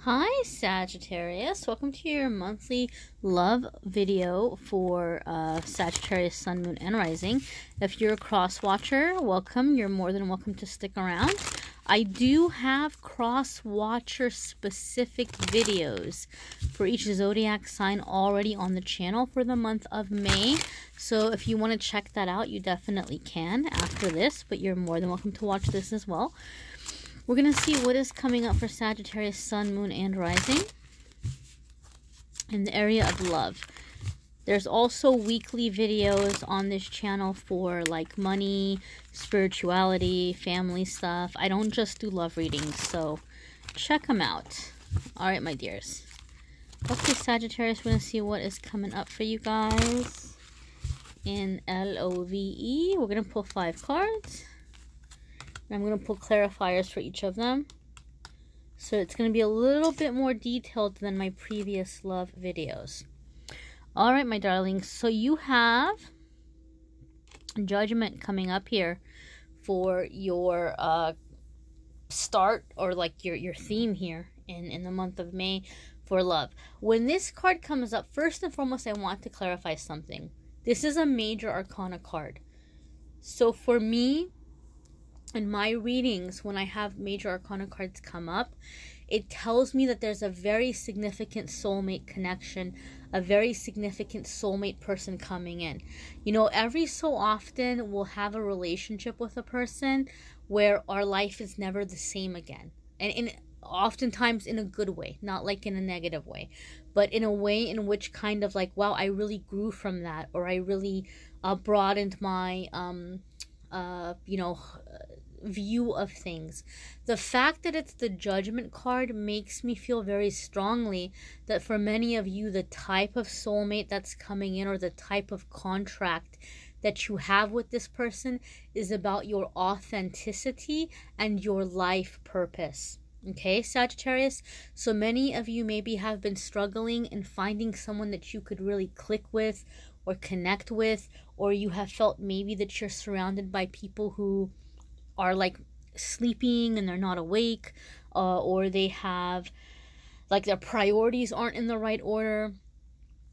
Hi Sagittarius, welcome to your monthly love video for Sagittarius Sun, Moon, and Rising. If you're a cross watcher, welcome. You're more than welcome to stick around. I do have cross watcher specific videos for each zodiac sign already on the channel for the month of May. So if you want to check that out, you definitely can after this, but you're more than welcome to watch this as well. We're going to see what is coming up for Sagittarius, Sun, Moon, and Rising in the area of love. There's also weekly videos on this channel for like money, spirituality, family stuff. I don't just do love readings, so check them out. All right, my dears. Okay, Sagittarius, we're going to see what is coming up for you guys in LOVE. We're going to pull 5 cards. I'm going to pull clarifiers for each of them. So it's going to be a little bit more detailed than my previous love videos. Alright, my darlings. So you have Judgment coming up here for your start, or like your theme here in the month of May for love. When this card comes up, first and foremost, I want to clarify something. This is a major arcana card. So for me, in my readings, when I have major arcana cards come up, it tells me that there's a very significant soulmate connection, a very significant soulmate person coming in. You know, every so often we'll have a relationship with a person where our life is never the same again. And oftentimes in a good way, not like in a negative way, but in a way in which kind of like, wow, I really grew from that, or I really broadened my view of things. The fact that it's the Judgment card makes me feel very strongly that for many of you, the type of soulmate that's coming in, or the type of contract that you have with this person, is about your authenticity and your life purpose. Okay, Sagittarius? So many of you maybe have been struggling in finding someone that you could really click with or connect with, or you have felt maybe that you're surrounded by people who are like sleeping and they're not awake, or they have like their priorities aren't in the right order.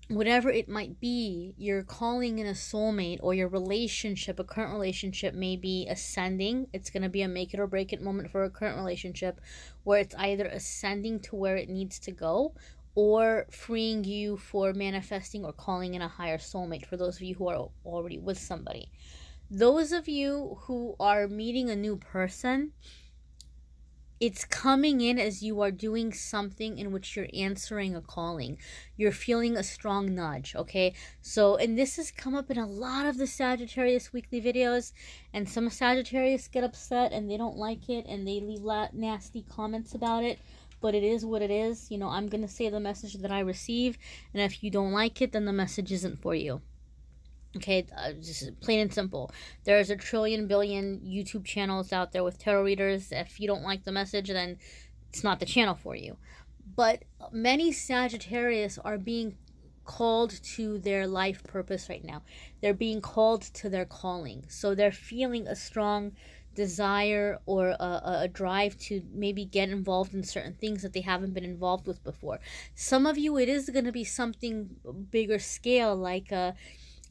Whatever it might be, you're calling in a soulmate, or your relationship, a current relationship, may be ascending. It's going to be a make it or break it moment for a current relationship, where it's either ascending to where it needs to go, or freeing you for manifesting or calling in a higher soulmate for those of you who are already with somebody. Those of you who are meeting a new person, it's coming in as you are doing something in which you're answering a calling. You're feeling a strong nudge, okay? So, and this has come up in a lot of the Sagittarius weekly videos, and some Sagittarius get upset and they don't like it and they leave nasty comments about it. But it is what it is. You know, I'm going to say the message that I receive, and if you don't like it, then the message isn't for you. Okay, just plain and simple. There's a trillion billion YouTube channels out there with tarot readers. If you don't like the message, then it's not the channel for you. But many Sagittarius are being called to their life purpose right now. They're being called to their calling. So they're feeling a strong desire or a drive to maybe get involved in certain things that they haven't been involved with before. Some of you, it is going to be something bigger scale, like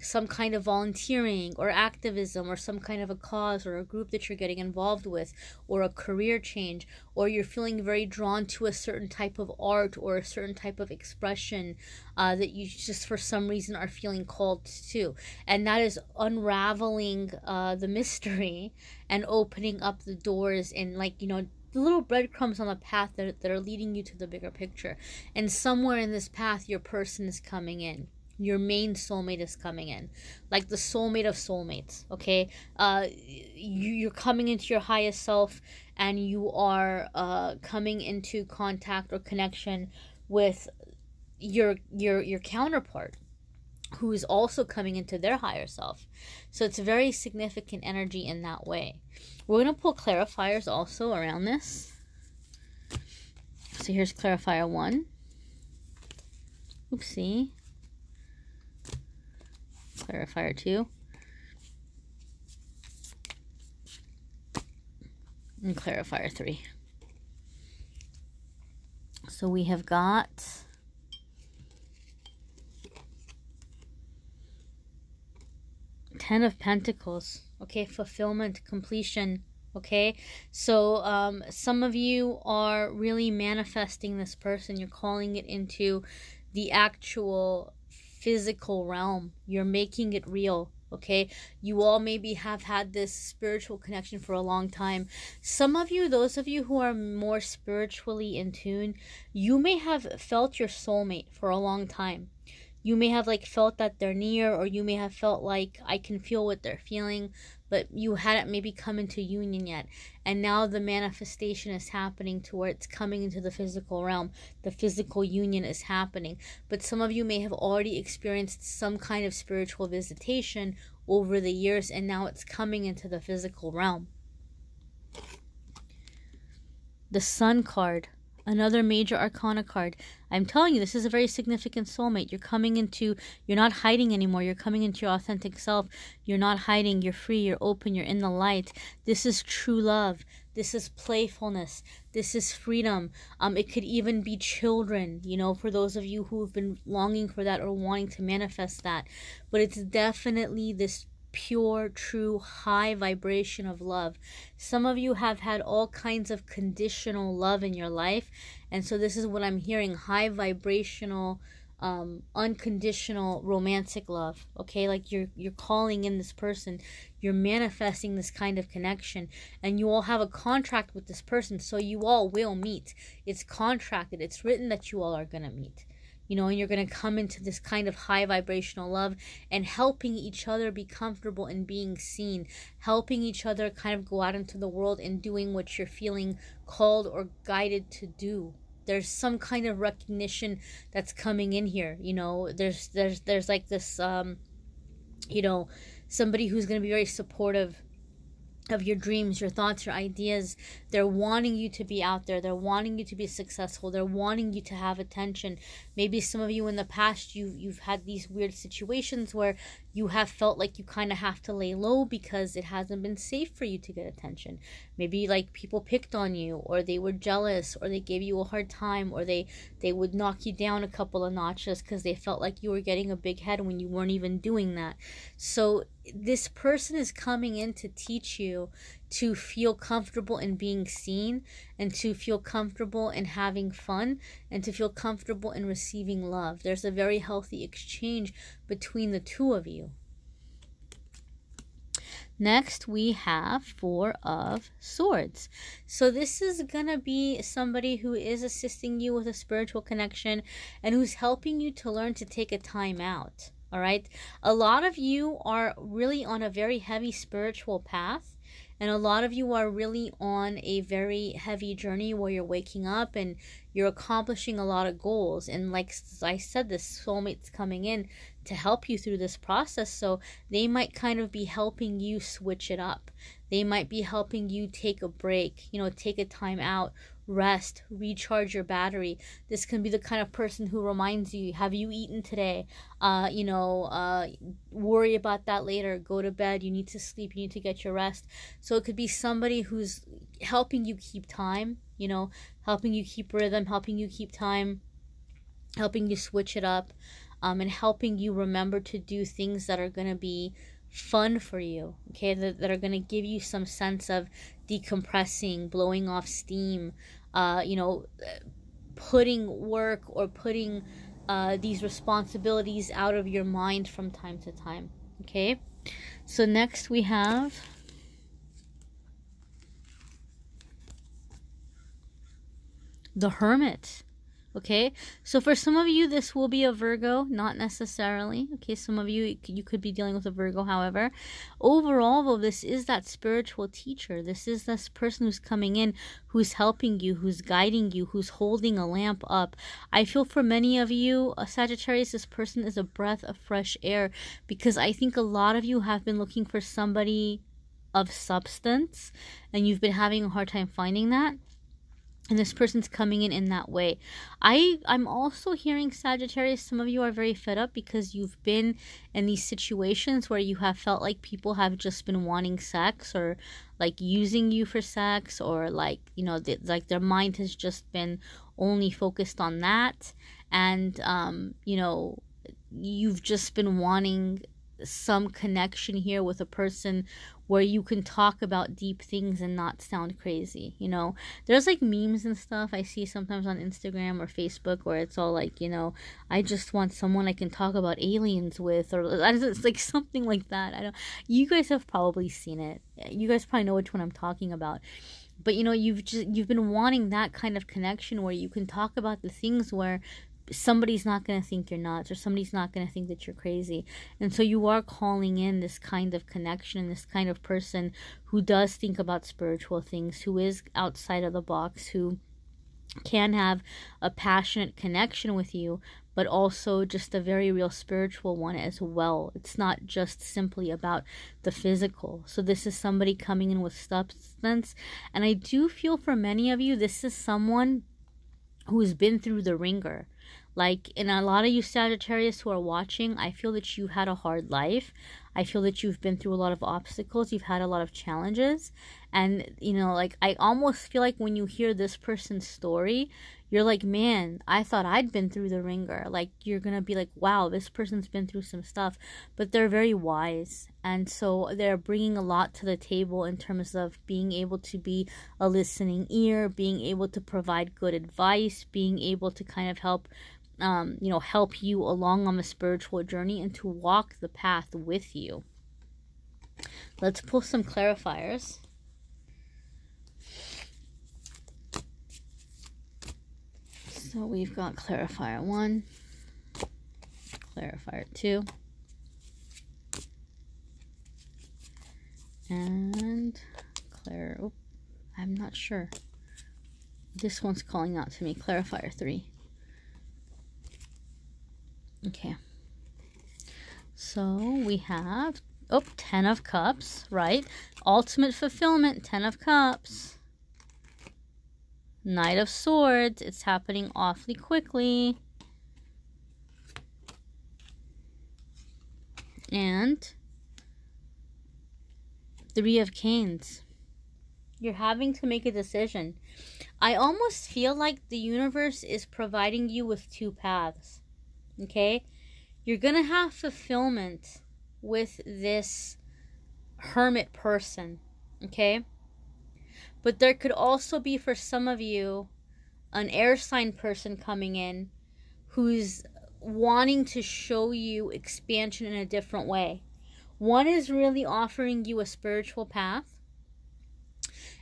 some kind of volunteering or activism, or some kind of a cause or a group that you're getting involved with, or a career change, or you're feeling very drawn to a certain type of art or a certain type of expression that you just for some reason are feeling called to. And that is unraveling the mystery and opening up the doors, and like, you know, the little breadcrumbs on the path that are leading you to the bigger picture. And somewhere in this path, your person is coming in. Your main soulmate is coming in, like the soulmate of soulmates. Okay, you're coming into your highest self, and you are coming into contact or connection with your counterpart, who is also coming into their higher self. So it's a very significant energy in that way. We're gonna pull clarifiers also around this. So here's clarifier 1. Oopsie. Clarifier 2, and clarifier 3. So we have got Ten of Pentacles. Okay, fulfillment, completion. Okay, so some of you are really manifesting this person. You're calling it into the actual physical realm. You're making it real. Okay, you all maybe have had this spiritual connection for a long time. Some of you, those of you who are more spiritually in tune, you may have felt your soulmate for a long time. You may have like felt that they're near, or you may have felt like I can feel what they're feeling, but you hadn't maybe come into union yet. And now the manifestation is happening to where it's coming into the physical realm. The physical union is happening. But some of you may have already experienced some kind of spiritual visitation over the years, and now it's coming into the physical realm. The Sun card. Another major arcana card. I'm telling you, this is a very significant soulmate. You're coming into, you're not hiding anymore. You're coming into your authentic self. You're not hiding. You're free. You're open. You're in the light. This is true love. This is playfulness. This is freedom. It could even be children, you know, for those of you who have been longing for that or wanting to manifest that. But it's definitely this pure, true, high vibration of love. Some of you have had all kinds of conditional love in your life, and so this is what I'm hearing: high vibrational, unconditional romantic love. Okay, like you're calling in this person, you're manifesting this kind of connection, and you all have a contract with this person, so you all will meet. It's contracted. It's written that you all are gonna meet. You know, and you're going to come into this kind of high vibrational love and helping each other be comfortable in being seen, helping each other kind of go out into the world and doing what you're feeling called or guided to do. There's some kind of recognition that's coming in here. You know, there's like this, you know, somebody who's going to be very supportive of your dreams, your thoughts, your ideas. They're wanting you to be out there. They're wanting you to be successful. They're wanting you to have attention. Maybe some of you in the past, you've had these weird situations where you have felt like you kind of have to lay low because it hasn't been safe for you to get attention. Maybe like people picked on you, or they were jealous, or they gave you a hard time, or they would knock you down a couple of notches because they felt like you were getting a big head when you weren't even doing that. So this person is coming in to teach you to feel comfortable in being seen, and to feel comfortable in having fun, and to feel comfortable in receiving love. There's a very healthy exchange between the two of you. Next, we have Four of Swords. So this is going to be somebody who is assisting you with a spiritual connection and who's helping you to learn to take a time out. All right. A lot of you are really on a very heavy spiritual path. And a lot of you are really on a very heavy journey where you're waking up and you're accomplishing a lot of goals. And like I said, this soulmate's coming in to help you through this process. So they might kind of be helping you switch it up. They might be helping you take a break, you know, take a time out, rest, recharge your battery. This can be the kind of person who reminds you, have you eaten today? Worry about that later. Go to bed. You need to sleep. You need to get your rest. So it could be somebody who's helping you keep time, you know, helping you keep rhythm, helping you keep time, helping you switch it up, and helping you remember to do things that are going to be fun for you, okay, that are going to give you some sense of decompressing, blowing off steam, putting work or putting these responsibilities out of your mind from time to time. Okay, so next we have the Hermit. Okay, so for some of you, this will be a Virgo, not necessarily. Okay, some of you could be dealing with a Virgo, however. Overall, though, this is that spiritual teacher. This is this person who's coming in, who's helping you, who's guiding you, who's holding a lamp up. I feel for many of you, Sagittarius, this person is a breath of fresh air, because I think a lot of you have been looking for somebody of substance, and you've been having a hard time finding that. And this person's coming in that way. I'm also hearing, Sagittarius, some of you are very fed up because you've been in these situations where you have felt like people have just been wanting sex, or like using you for sex, or like, you know, like their mind has just been only focused on that. And, you know, you've just been wanting some connection here with a person where you can talk about deep things and not sound crazy. You know, there's like memes and stuff I see sometimes on Instagram or Facebook where it's all like, you know, I just want someone I can talk about aliens with, or it's like something like that. I don't, you guys have probably seen it. You guys probably know which one I'm talking about. But you know, you've been wanting that kind of connection where you can talk about the things where somebody's not going to think you're nuts, or somebody's not going to think that you're crazy. And so you are calling in this kind of connection, this kind of person who does think about spiritual things, who is outside of the box, who can have a passionate connection with you, but also just a very real spiritual one as well. It's not just simply about the physical. So this is somebody coming in with substance. And I do feel for many of you, this is someone who's been through the ringer. Like, in a lot of you Sagittarius who are watching, I feel that you had a hard life. I feel that you've been through a lot of obstacles. You've had a lot of challenges. And, you know, like, I almost feel like when you hear this person's story, you're like, man, I thought I'd been through the ringer. Like, you're going to be like, wow, this person's been through some stuff. But they're very wise. And so they're bringing a lot to the table in terms of being able to be a listening ear, being able to provide good advice, being able to kind of help, you know, help you along on the spiritual journey and to walk the path with you. Let's pull some clarifiers. So we've got clarifier 1, clarifier 2, and oh, I'm not sure. This one's calling out to me, clarifier 3. Okay. So we have, 10 of Cups, right? Ultimate fulfillment, 10 of Cups. Knight of Swords, it's happening awfully quickly. And 3 of Canes. You're having to make a decision. I almost feel like the universe is providing you with 2 paths. Okay? You're going to have fulfillment with this Hermit person. Okay? But there could also be, for some of you, an air sign person coming in who's wanting to show you expansion in a different way. One is really offering you a spiritual path,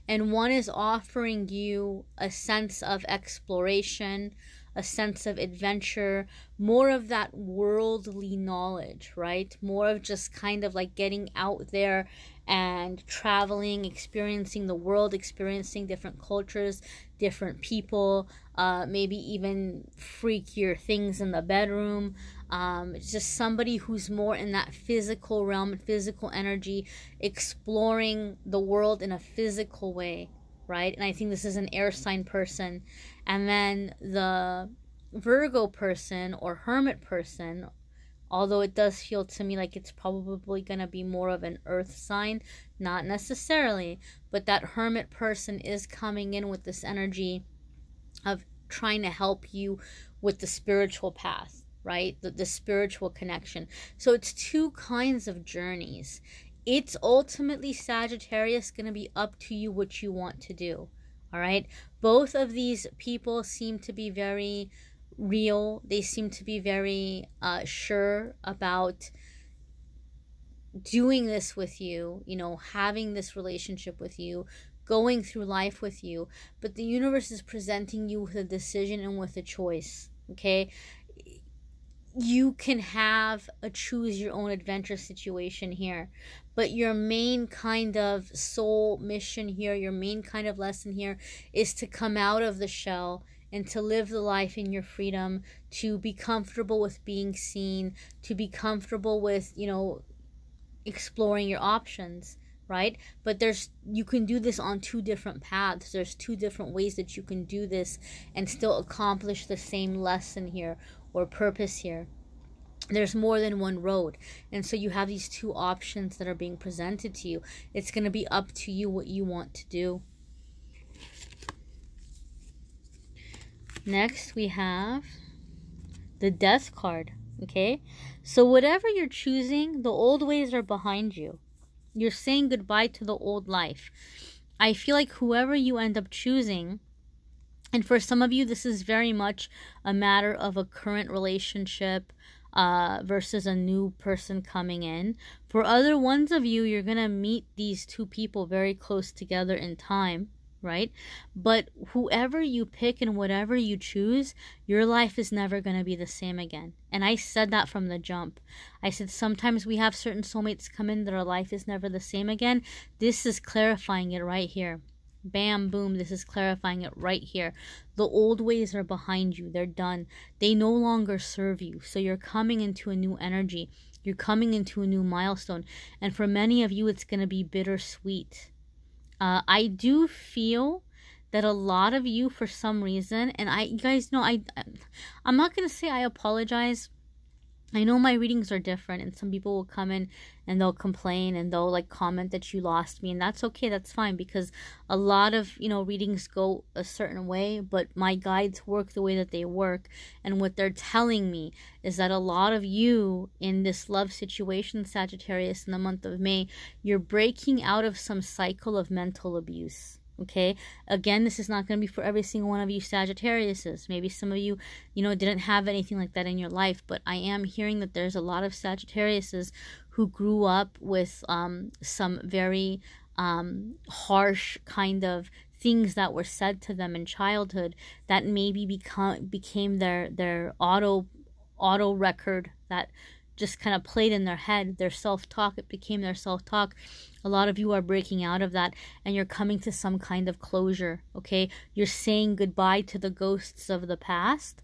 and one is offering you a sense of exploration, a sense of adventure, more of that worldly knowledge, right? More of just kind of like getting out there and traveling, experiencing the world, experiencing different cultures, different people, maybe even freakier things in the bedroom. It's just somebody who's more in that physical realm, physical energy, exploring the world in a physical way, right? And I think this is an air sign person. And then the Virgo person or Hermit person, although it does feel to me like it's probably going to be more of an earth sign, not necessarily, but that Hermit person is coming in with this energy of trying to help you with the spiritual path, right? The spiritual connection. So it's 2 kinds of journeys. It's ultimately, Sagittarius, going to be up to you what you want to do, all right? Both of these people seem to be very real. They seem to be very sure about doing this with you, you know, having this relationship with you, going through life with you. But the universe is presenting you with a decision and with a choice, okay? You can have a choose your own adventure situation here, but your main kind of soul mission here, your main kind of lesson here is to come out of the shell and to live the life in your freedom, to be comfortable with being seen, to be comfortable with, you know, exploring your options, right? But you can do this on two different paths. There's two different ways that you can do this and still accomplish the same lesson here or purpose here. There's more than one road, and so you have these two options that are being presented to you. It's going to be up to you what you want to do. Next we have the Death card. Okay, so whatever you're choosing, the old ways are behind you. You're saying goodbye to the old life. I feel like whoever you end up choosing, and for some of you this is very much a matter of a current relationship versus a new person coming in. For other ones of you, you're gonna meet these two people very close together in time, right? But whoever you pick and whatever you choose, your life is never going to be the same again. And I said that from the jump. I said sometimes we have certain soulmates come in that our life is never the same again. This is clarifying it right here. Bam, boom, this is clarifying it right here. The old ways are behind you. They're done. They no longer serve you. So you're coming into a new energy. You're coming into a new milestone. And for many of you, it's going to be bittersweet. I do feel that a lot of you, for some reason, and you guys know, I'm not going to say I apologize. I know my readings are different, and some people will come in and they'll complain and they'll like comment that you lost me, and that's okay, that's fine, because a lot of, readings go a certain way, but my guides work the way that they work, and what they're telling me is that a lot of you in this love situation, Sagittarius, in the month of May, you're breaking out of some cycle of mental abuse. Okay, again, this is not going to be for every single one of you Sagittariuses. Maybe some of you, didn't have anything like that in your life, but I am hearing that there's a lot of Sagittariuses who grew up with some very harsh kind of things that were said to them in childhood that maybe became their auto record that just kind of played in their head, their self-talk. It became their self-talk. A lot of you are breaking out of that, and you're coming to some kind of closure. Okay, you're saying goodbye to the ghosts of the past.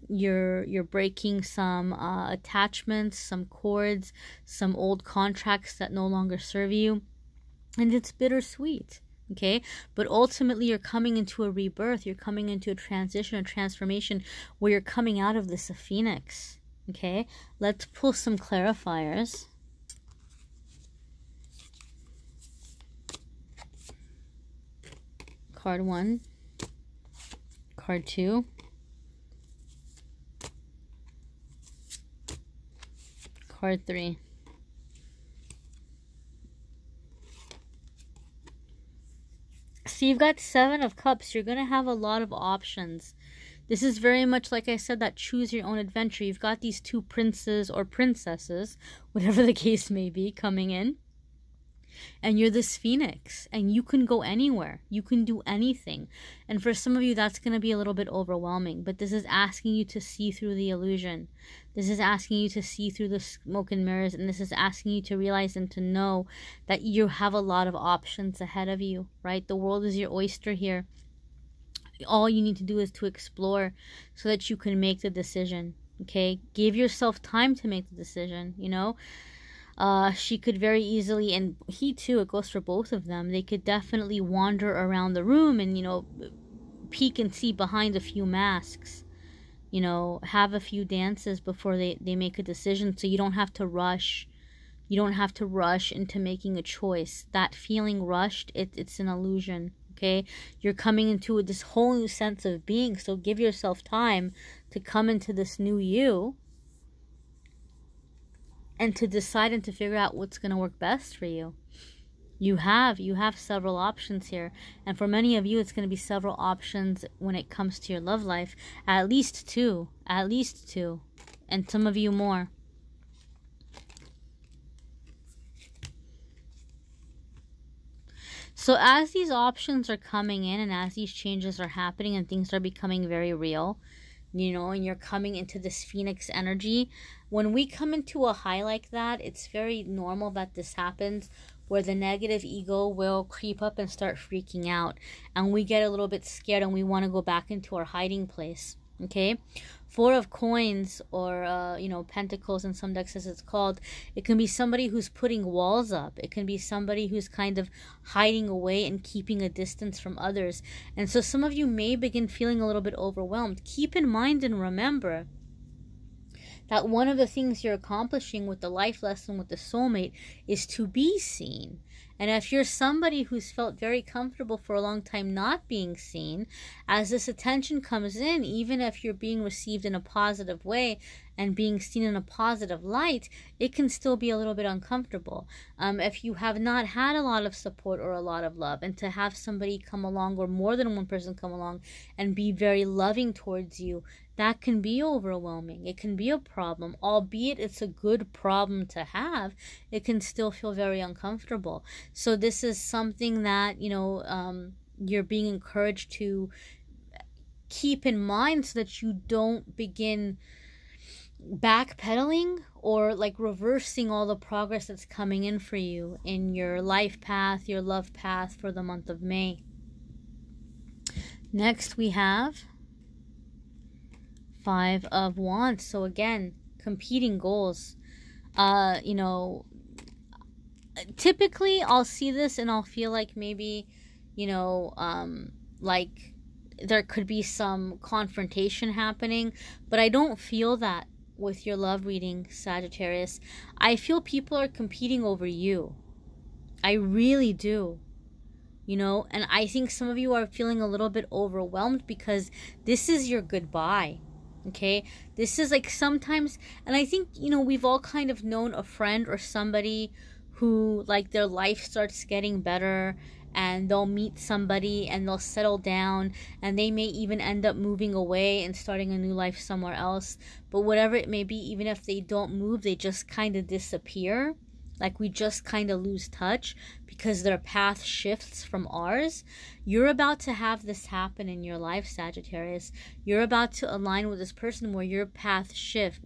You're breaking some attachments, some cords, some old contracts that no longer serve you, and it's bittersweet. Okay, but ultimately you're coming into a rebirth. You're coming into a transition, a transformation, where you're coming out of this a phoenix. Okay, let's pull some clarifiers. Card 1, card 2, card 3. So you've got 7 of Cups. You're going to have a lot of options. This is very much, like I said, that choose your own adventure. You've got these 2 princes or princesses, whatever the case may be, coming in. And you're this phoenix, and you can go anywhere. You can do anything. And for some of you, that's going to be a little bit overwhelming. But this is asking you to see through the illusion. This is asking you to see through the smoke and mirrors. And this is asking you to realize and to know that you have a lot of options ahead of you, right? The world is your oyster here. All you need to do is to explore so that you can make the decision. Okay? Give yourself time to make the decision, She could very easily, and he too, it goes for both of them, they could definitely wander around the room and, peek and see behind a few masks. Have a few dances before they make a decision, so you don't have to rush. You don't have to rush into making a choice. That feeling rushed, it's an illusion. Okay, you're coming into this whole new sense of being, so give yourself time to come into this new you and to decide and to figure out what's going to work best for you. You have several options here, and for many of you, it's going to be several options when it comes to your love life. At least two, and some of you more. So as these options are coming in and as these changes are happening and things are becoming very real, and you're coming into this phoenix energy, when we come into a high like that, it's very normal that this happens, where the negative ego will creep up and start freaking out, and we get a little bit scared and we want to go back into our hiding place. Okay, Four of Coins, or you know, Pentacles in some decks as it's called. It can be somebody who's putting walls up. It can be somebody who's kind of hiding away and keeping a distance from others. And so some of you may begin feeling a little bit overwhelmed. Keep in mind and remember that one of the things you're accomplishing with the life lesson with the soulmate is to be seen. And if you're somebody who's felt very comfortable for a long time not being seen, as this attention comes in, even if you're being received in a positive way and being seen in a positive light, it can still be a little bit uncomfortable. If you have not had a lot of support or a lot of love, and to have somebody come along, or more than one person come along and be very loving towards you, that can be overwhelming. It can be a problem, albeit it's a good problem to have. It can still feel very uncomfortable. So this is something that, you know, you're being encouraged to keep in mind, so that you don't begin backpedaling or like reversing all the progress that's coming in for you in your life path, your love path for the month of May. Next we have Five of Wands. So again, competing goals. You know, typically I'll see this and I'll feel like maybe, you know, like there could be some confrontation happening, but I don't feel that with your love reading, Sagittarius. I feel people are competing over you. I really do. You know, and I think some of you are feeling a little bit overwhelmed because this is your goodbye. Okay, this is like sometimes, and I think, you know, we've all kind of known a friend or somebody who like their life starts getting better and they'll meet somebody and they'll settle down and they may even end up moving away and starting a new life somewhere else. But whatever it may be, even if they don't move, they just kind of disappear. Like we just kind of lose touch because their path shifts from ours. You're about to have this happen in your life, Sagittarius. You're about to align with this person where your path shifts.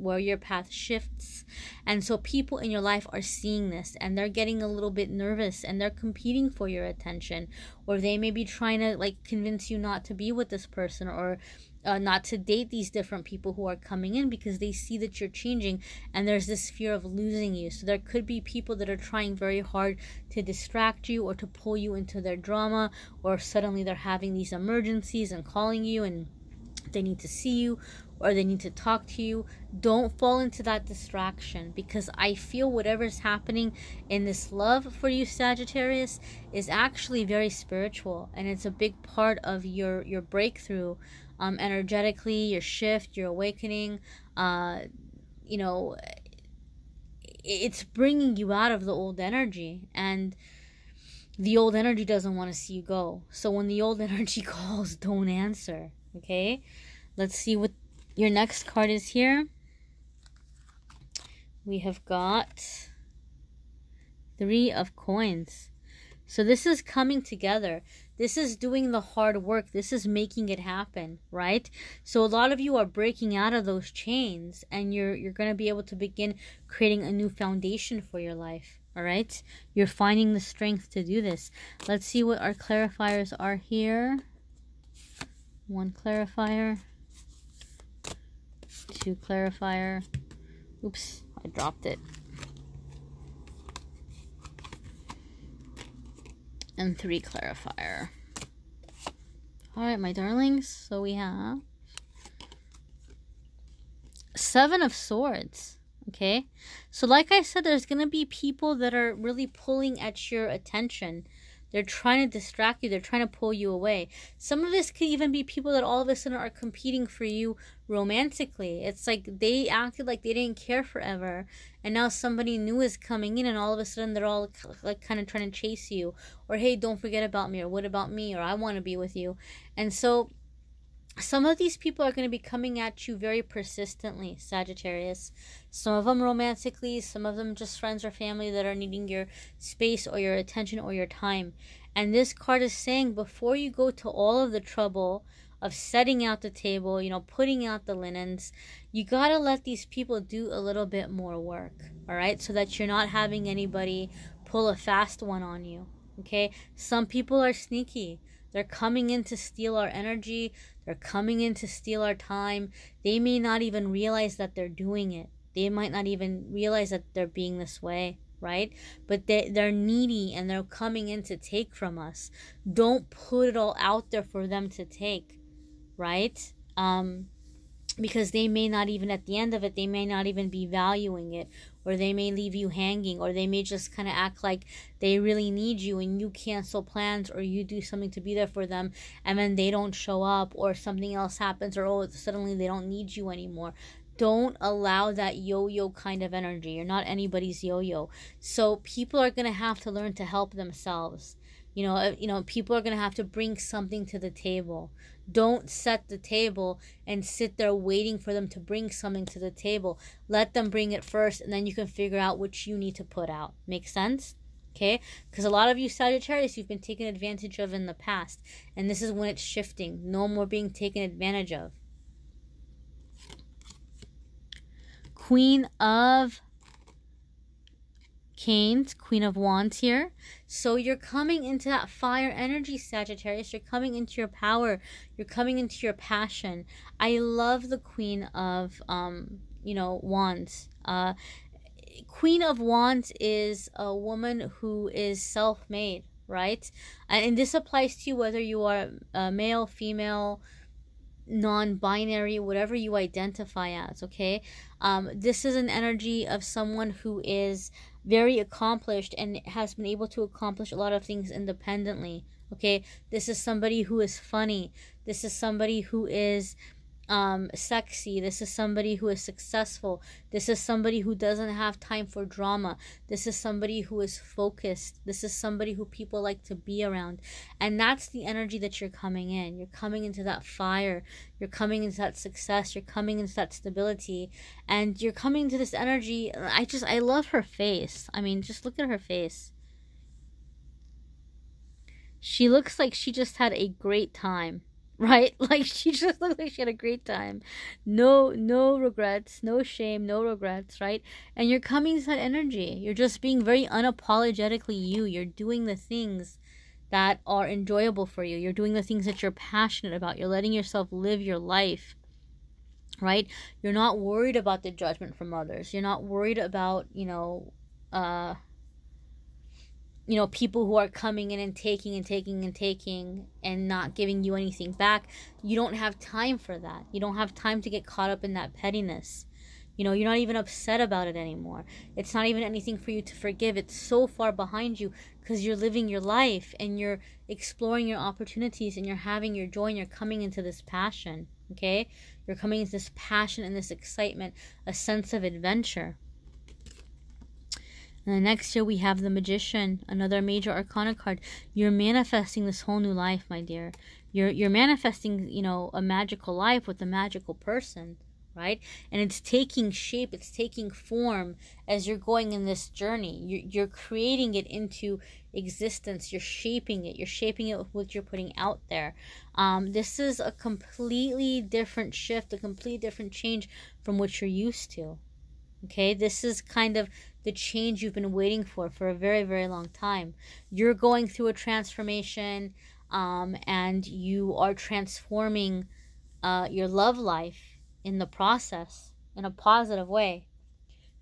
And so people in your life are seeing this and they're getting a little bit nervous and they're competing for your attention. Or they may be trying to like convince you not to be with this person, or not to date these different people who are coming in, because they see that you're changing and there's this fear of losing you. So there could be people that are trying very hard to distract you or to pull you into their drama, or suddenly they're having these emergencies and calling you and they need to see you or they need to talk to you. Don't fall into that distraction, because I feel whatever's happening in this love for you, Sagittarius, is actually very spiritual, and it's a big part of your breakthrough. Energetically, your shift, your awakening, you know, it's bringing you out of the old energy, and the old energy doesn't want to see you go. So when the old energy calls, don't answer. Okay, let's see what your next card is here. We have got Three of Coins. So this is coming together. This is doing the hard work. This is making it happen, right? So a lot of you are breaking out of those chains, and you're going to be able to begin creating a new foundation for your life, all right? You're finding the strength to do this. Let's see what our clarifiers are here. One clarifier. Two clarifier. Oops, I dropped it. And three clarifier. Alright, my darlings. So we have Seven of Swords. Okay. So like I said, there's going to be people that are really pulling at your attention. They're trying to distract you. They're trying to pull you away. Some of this could even be people that all of a sudden are competing for you romantically. It's like they acted like they didn't care forever, and now somebody new is coming in, and all of a sudden they're all like kind of trying to chase you, or hey, don't forget about me, or what about me, or I want to be with you. And so some of these people are going to be coming at you very persistently, Sagittarius. Some of them romantically, some of them just friends or family that are needing your space or your attention or your time. And this card is saying, before you go to all of the trouble of setting out the table, you know, putting out the linens, you got to let these people do a little bit more work, all right? So that you're not having anybody pull a fast one on you, okay? Some people are sneaky. They're coming in to steal our energy. They're coming in to steal our time. They may not even realize that they're doing it. They might not even realize that they're being this way, right? But they're needy and they're coming in to take from us. Don't put it all out there for them to take, right? Because they may not even, at the end of it, they may not even be valuing it, or they may leave you hanging, or they may just kind of act like they really need you and you cancel plans, or you do something to be there for them and then they don't show up, or something else happens, or oh, suddenly they don't need you anymore. Don't allow that yo-yo kind of energy. You're not anybody's yo-yo. So people are going to have to learn to help themselves. You know, people are going to have to bring something to the table. Don't set the table and sit there waiting for them to bring something to the table. Let them bring it first, and then you can figure out what you need to put out. Make sense? Okay? Because a lot of you Sagittarius, you've been taken advantage of in the past. And this is when it's shifting. No more being taken advantage of. Queen of Canes, Queen of Wands here. So you're coming into that fire energy, Sagittarius. You're coming into your power. You're coming into your passion. I love the Queen of, Wands. Queen of Wands is a woman who is self-made, right? And this applies to you whether you are male, female, non-binary, whatever you identify as, okay? This is an energy of someone who is very accomplished and has been able to accomplish a lot of things independently, okay? This is somebody who is funny. This is somebody who is sexy. This is somebody who is successful. This is somebody who doesn't have time for drama. This is somebody who is focused. This is somebody who people like to be around. And that's the energy that you're coming in. You're coming into that fire. You're coming into that success. You're coming into that stability. And you're coming to this energy. I love her face. I mean, just look at her face. She looks like she just had a great time. Right? Like, she just looked like she had a great time. No regrets, no shame, no regrets, right? And you're coming to that energy. You're just being very unapologetically you. You're doing the things that are enjoyable for you. You're doing the things that you're passionate about. You're letting yourself live your life, right? You're not worried about the judgment from others. You're not worried about, people who are coming in and taking and not giving you anything back. You don't have time for that. You don't have time to get caught up in that pettiness. You're not even upset about it anymore. It's not even anything for you to forgive. It's so far behind you because you're living your life and you're exploring your opportunities and you're having your joy and you're coming into this passion, okay? You're coming into this passion and this excitement, a sense of adventure. And then next here we have the Magician, another major arcana card. You're manifesting this whole new life, my dear. You're manifesting, a magical life with a magical person, right? And it's taking shape, it's taking form as you're going in this journey. You're creating it into existence. You're shaping it. You're shaping it with what you're putting out there. This is a completely different shift, a completely different change from what you're used to. Okay, this is kind of the change you've been waiting for a very, very long time. You're going through a transformation, and you are transforming your love life in the process in a positive way.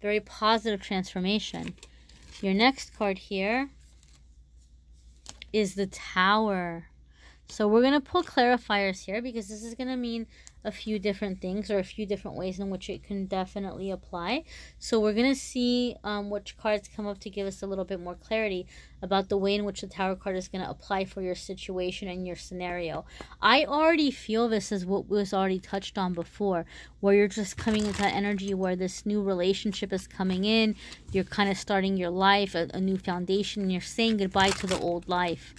Very positive transformation. Your next card here is the Tower. So we're going to pull clarifiers here because this is going to mean a few different things or a few different ways in which it can definitely apply. So we're going to see which cards come up to give us a little bit more clarity about the way in which the Tower card is going to apply for your situation and your scenario. I already feel this is what was already touched on before, where you're just coming into that energy where this new relationship is coming in. You're kind of starting your life, a new foundation, and you're saying goodbye to the old life,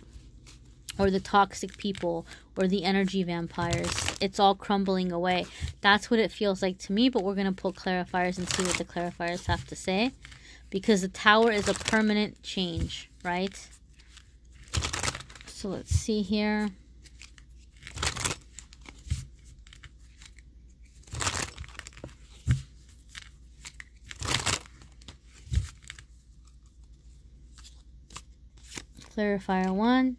or the toxic people, or the energy vampires. It's all crumbling away. That's what it feels like to me, but we're going to pull clarifiers and see what the clarifiers have to say. Because the Tower is a permanent change, right? So let's see here. Clarifier 1.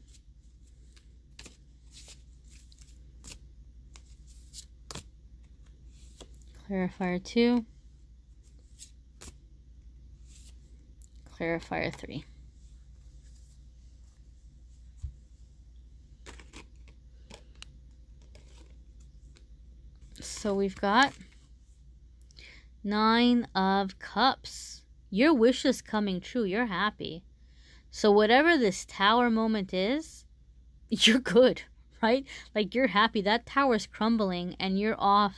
Clarifier 2. Clarifier 3. So we've got 9 of Cups. Your wish is coming true. You're happy. So whatever this tower moment is, you're good, right? Like, you're happy. That tower's crumbling and you're off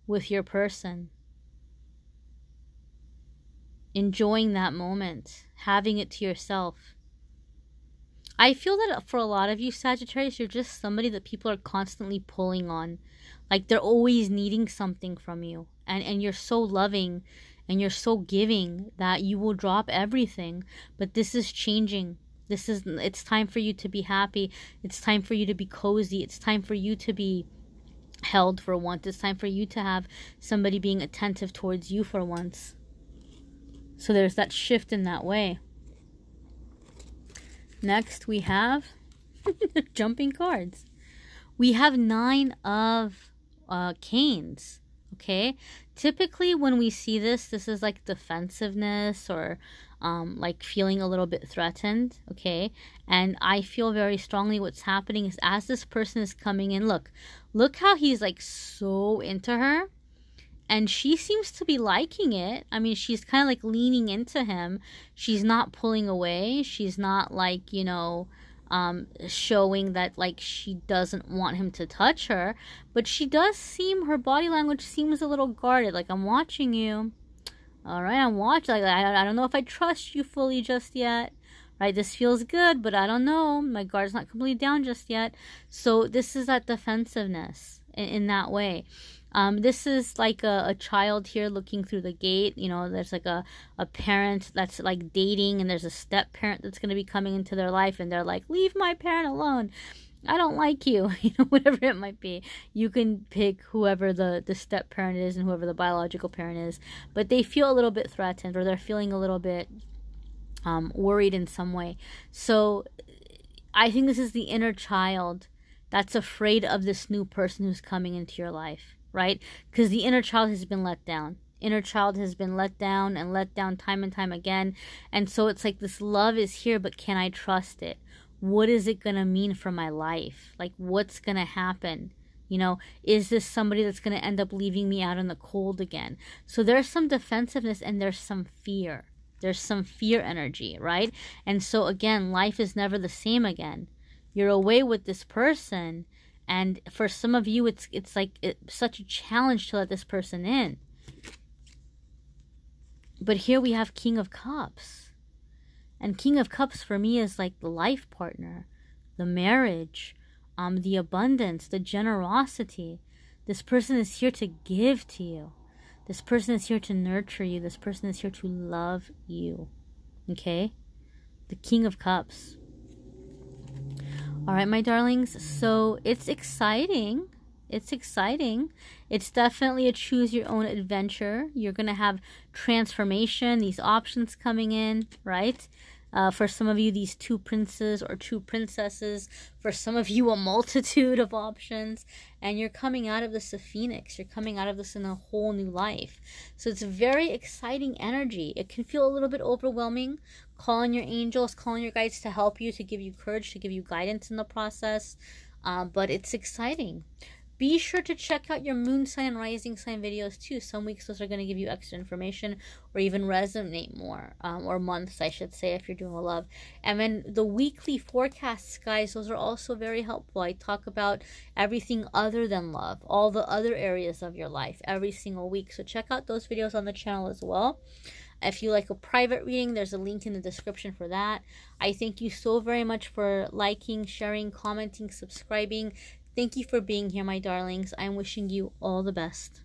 with your person. Enjoying that moment. Having it to yourself. I feel that for a lot of you, Sagittarius, you're just somebody that people are constantly pulling on. Like, they're always needing something from you. And you're so loving and you're so giving that you will drop everything. But this is changing. It's time for you to be happy. It's time for you to be cozy. It's time for you to be held for once. It's time for you to have somebody being attentive towards you for once. So there's that shift in that way. Next we have jumping cards. We have 9 of canes. Okay, typically when we see this is like defensiveness or like feeling a little bit threatened. Okay, and I feel very strongly what's happening is as this person is coming in, look how he's like so into her, and she seems to be liking it. I mean, she's kind of like leaning into him. She's not pulling away. She's not like, you know, showing that like she doesn't want him to touch her, but she does seem, her body language seems a little guarded, like, I'm watching you, all right, I'm watching, like, I don't know if I trust you fully just yet, right? This feels good, but I don't know, my guard's not completely down just yet. So this is that defensiveness in that way. This is like a child here looking through the gate. You know, there's like a parent that's like dating, and there's a step parent that's going to be coming into their life, and they're like, leave my parent alone. I don't like you. You know, whatever it might be. You can pick whoever the step parent is and whoever the biological parent is. But they feel a little bit threatened, or they're feeling a little bit worried in some way. So I think this is the inner child that's afraid of this new person who's coming into your life. Right? Because the inner child has been let down. Inner child has been let down and let down time and time again. And so it's like this love is here, but can I trust it? What is it going to mean for my life? Like, what's going to happen? You know, is this somebody that's going to end up leaving me out in the cold again? So there's some defensiveness and there's some fear. There's some fear energy, right? And so again, life is never the same again. You're away with this person. And for some of you, it's such a challenge to let this person in. But here we have King of Cups. And King of Cups for me is like the life partner, the marriage, the abundance, the generosity. This person is here to give to you. This person is here to nurture you. This person is here to love you. Okay? The King of Cups. All right, my darlings, so it's exciting. It's exciting. It's definitely a choose your own adventure. You're going to have transformation, these options coming in, right? For some of you, these 2 princes or 2 princesses. For some of you, a multitude of options. And you're coming out of this a phoenix. You're coming out of this in a whole new life. So it's a very exciting energy. It can feel a little bit overwhelming. Call on your angels, call on your guides to help you, to give you courage, to give you guidance in the process. But it's exciting. Be sure to check out your moon sign and rising sign videos too. Some weeks those are going to give you extra information or even resonate more, or months I should say, if you're doing a love. And then the weekly forecasts, guys, those are also very helpful. I talk about everything other than love, all the other areas of your life every single week. So check out those videos on the channel as well. If you like a private reading, there's a link in the description for that. I thank you so very much for liking, sharing, commenting, subscribing. Thank you for being here, my darlings. I'm wishing you all the best.